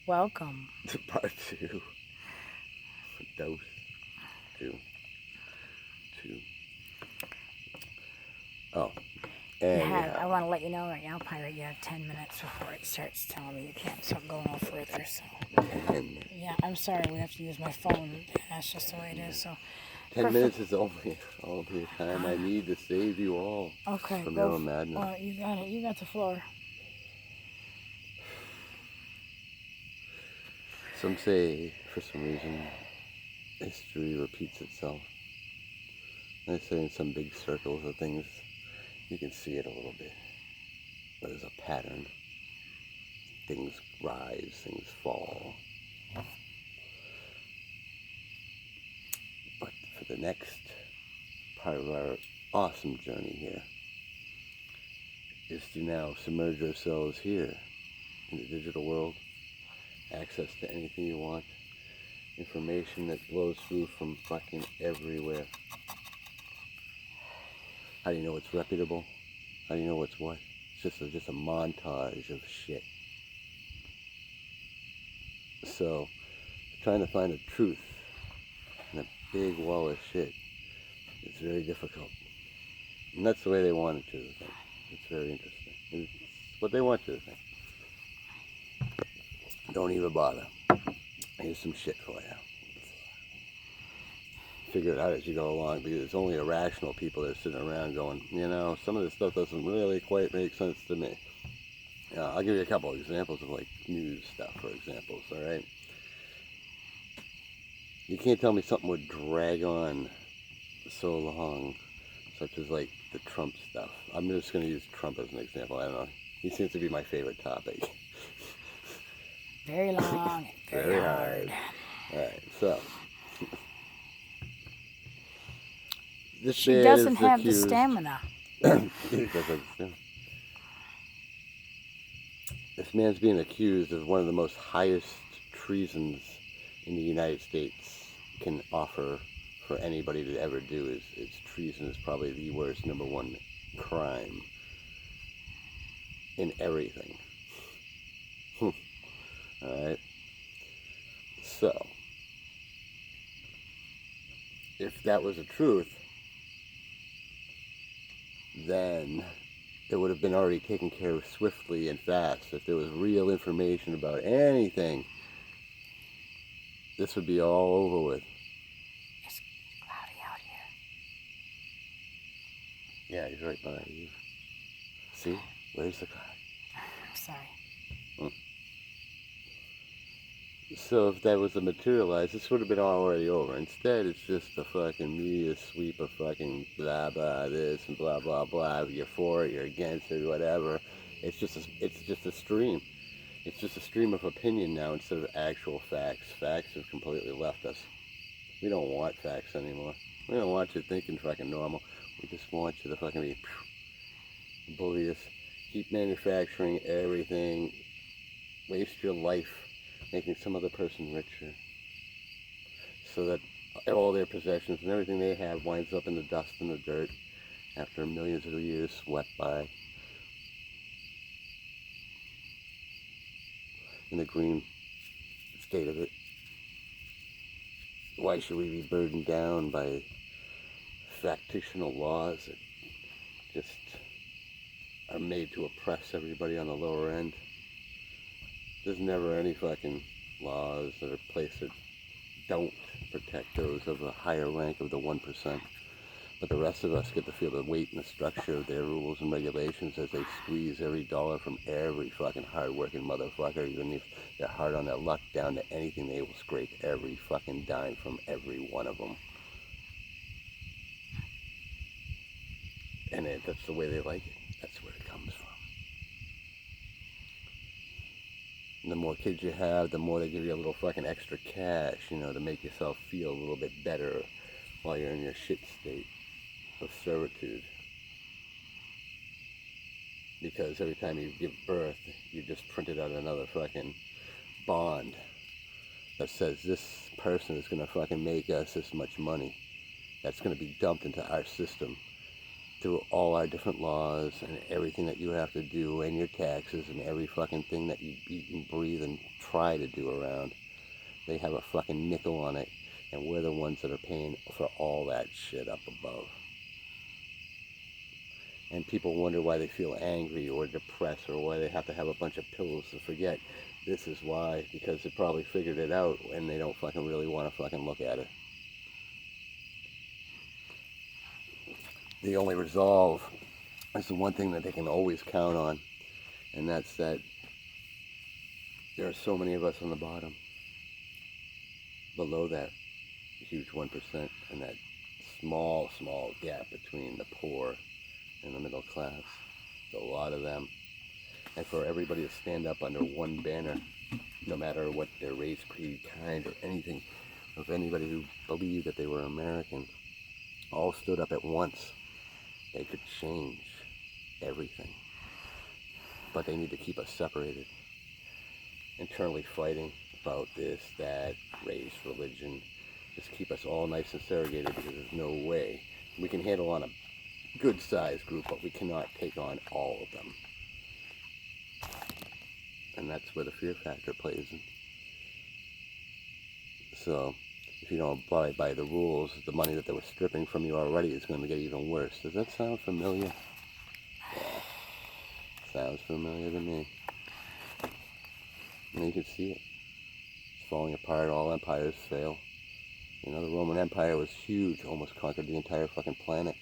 Welcome. to part two. Dose two. Two. Oh, I anyhow. want to let you know right now, Pirate, you have 10 minutes before it starts telling me you can't go no further. So, 10. yeah, I'm sorry, we have to use my phone. That's just the way it is. So, 10 perfect. minutes is only all the time I need to save you all Okay, from your go. own madness. You got it. You got the floor. Some say, for some reason, history repeats itself. They say in some big circles of things, you can see it a little bit. There's a pattern. Things rise, things fall. But for the next part of our awesome journey here is to now submerge ourselves here in the digital world, access to anything you want, information that flows through from fucking everywhere. How do you know it's reputable? How do you know what's what? It's just a montage of shit. So, trying to find a truth in a big wall of shit is very difficult. And that's the way they want it to think. It's very interesting. It's what they want you to think. Don't even bother. Here's some shit for you. Figure it out as you go along, because it's only irrational people that are sitting around going, some of this stuff doesn't really quite make sense to me. I'll give you a couple of examples of like news stuff, for examples, all right? You can't tell me something would drag on so long, such as like the Trump stuff. I'm just going to use Trump as an example. I don't know. He seems to be my favorite topic. Very long, very hard. All right, so this She man doesn't is have the accused. stamina. This man's being accused of one of the most highest treasons in the United States can offer for anybody to ever do. Is treason is probably the worst number one crime in everything. All right. So, if that was the truth, then it would have been already taken care of swiftly and fast. If there was real information about anything, this would be all over with. It's cloudy out here. Yeah, he's right by you. See? Where's the cloud? I'm sorry. So if that was to materialize, this would have been already over. Instead, it's just a fucking media sweep of fucking blah blah this and blah blah blah. You're for it, you're against it, whatever. It's just a stream. It's just a stream of opinion now instead of actual facts. Facts have completely left us. We don't want facts anymore. We don't want you thinking fucking normal. We just want you to fucking be bully us. Keep manufacturing everything. Waste your life making some other person richer, so that all their possessions and everything they have winds up in the dust and the dirt after millions of years swept by in the green state of it. Why should we be burdened down by factitional laws that just are made to oppress everybody on the lower end? There's never any fucking laws that are placed that don't protect those of a higher rank of the 1%. But the rest of us get to feel the weight and the structure of their rules and regulations as they squeeze every dollar from every fucking hard-working motherfucker, even if they're hard on their luck, down to anything. They will scrape every fucking dime from every one of them. And that's the way they like it. That's where it comes from. And the more kids you have, the more they give you a little fucking extra cash, to make yourself feel a little bit better while you're in your shit state of servitude. Because every time you give birth, you just printed out another fucking bond that says this person is going to fucking make us this much money. That's going to be dumped into our system through all our different laws and everything that you have to do, and your taxes and every fucking thing that you eat and breathe and try to do around. They have a fucking nickel on it, and we're the ones that are paying for all that shit up above. And people wonder why they feel angry or depressed or why they have to have a bunch of pills to forget. This is why, because they probably figured it out and they don't fucking really want to fucking look at it. The only resolve is the one thing that they can always count on, and that's that there are so many of us on the bottom, below that huge 1%, and that small gap between the poor and the middle class. There's a lot of them. And for everybody to stand up under one banner, no matter what their race, creed, kind, or anything, of anybody who believed that they were American, all stood up at once, they could change everything. But they need to keep us separated, internally fighting about this, that, race, religion. Just keep us all nice and segregated, because there's no way. We can handle on a good-sized group, but we cannot take on all of them. And that's where the fear factor plays in. So, if you don't abide by the rules, the money that they were stripping from you already is going to get even worse. Does that sound familiar? Yeah. Sounds familiar to me. And you can see it. It's falling apart. All empires fail. You know, the Roman Empire was huge, almost conquered the entire fucking planet,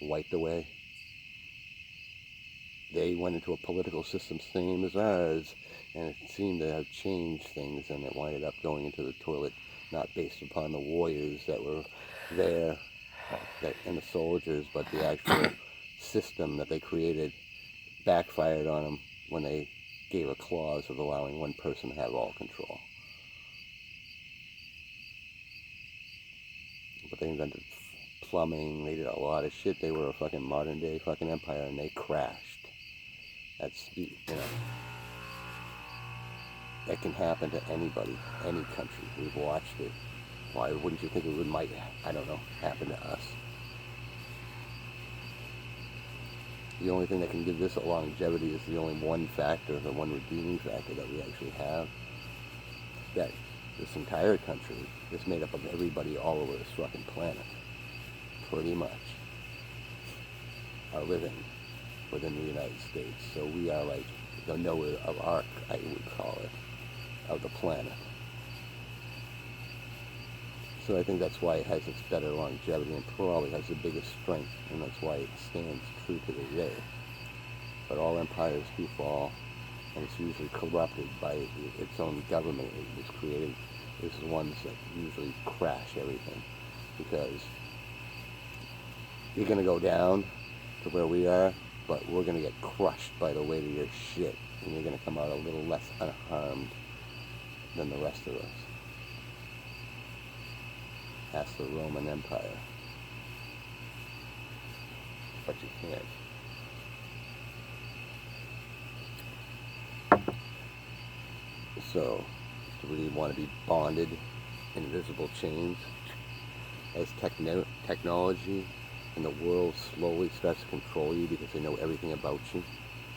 wiped away. They went into a political system same as ours, and it seemed to have changed things, and it winded up going into the toilet, not based upon the warriors that were there and the soldiers, but the actual system that they created backfired on them when they gave a clause of allowing one person to have all control. But they invented plumbing, they did a lot of shit. They were a fucking modern day fucking empire, and they crashed. That's, you know, that can happen to anybody, any country. We've watched it. Why wouldn't you think it might, I don't know, happen to us? The only thing that can give this a longevity is the only one factor, the one redeeming factor that we actually have. That this entire country is made up of everybody all over this fucking planet, pretty much, are living within the United States. So we are like the Noah of Ark, I would call it, of the planet. So I think that's why it has its better longevity and probably has the biggest strength, and that's why it stands true to the day. But all empires do fall, and it's usually corrupted by its own government it was created. It's the ones that usually crash everything, because you're going to go down to where we are, but we're going to get crushed by the weight of your shit, and you're going to come out a little less unharmed than the rest of us. That's the Roman Empire. But you can't. So, do we want to be bonded in invisible chains as technology and the world slowly starts to control you because they know everything about you?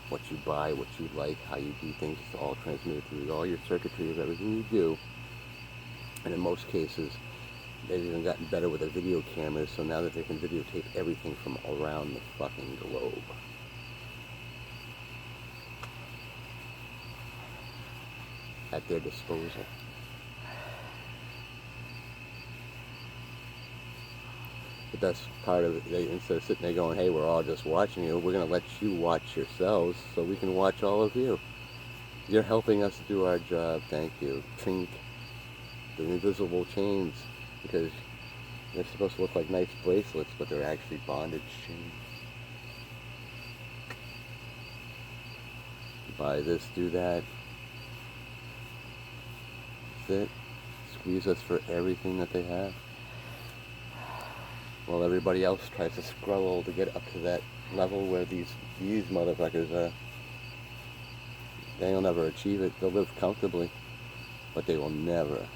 What you buy, what you like, how you do things, it's all transmitted through all your circuitry of everything you do. And in most cases, they've even gotten better with their video cameras, so now that they can videotape everything from around the fucking globe. At their disposal. The best part of it, they, instead of sitting there going, hey, we're all just watching you, we're going to let you watch yourselves so we can watch all of you. You're helping us do our job, thank you. Trink. The invisible chains. Because they're supposed to look like nice bracelets, but they're actually bondage chains. Buy this, do that. That's it. Squeeze us for everything that they have. While everybody else tries to scrabble to get up to that level where these motherfuckers are. They'll never achieve it. They'll live comfortably, but they will never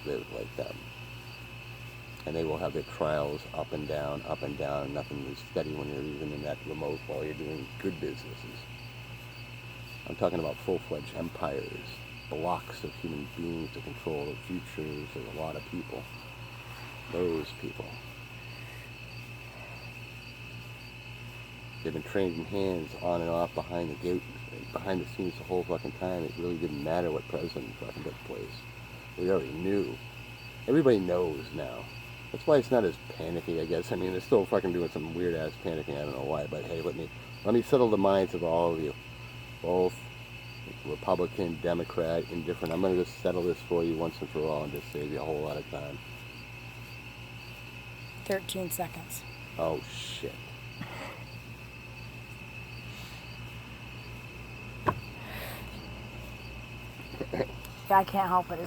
live like them. And they will have their trials up and down, and nothing is steady when you're even in that remote while you're doing good businesses. I'm talking about full-fledged empires blocks of human beings to control the futures of a lot of people. Those people. They've been trading hands on and off behind the gate, behind the scenes the whole fucking time. It really didn't matter what president fucking took place. We already knew. Everybody knows now. That's why it's not as panicky, I guess. I mean, they're still fucking doing some weird ass panicking. I don't know why, but hey, let me settle the minds of all of you, both Republican, Democrat, indifferent. I'm gonna just settle this for you once and for all, and just save you a whole lot of time. 13 seconds. Oh shit. Yeah, I can't help it. It's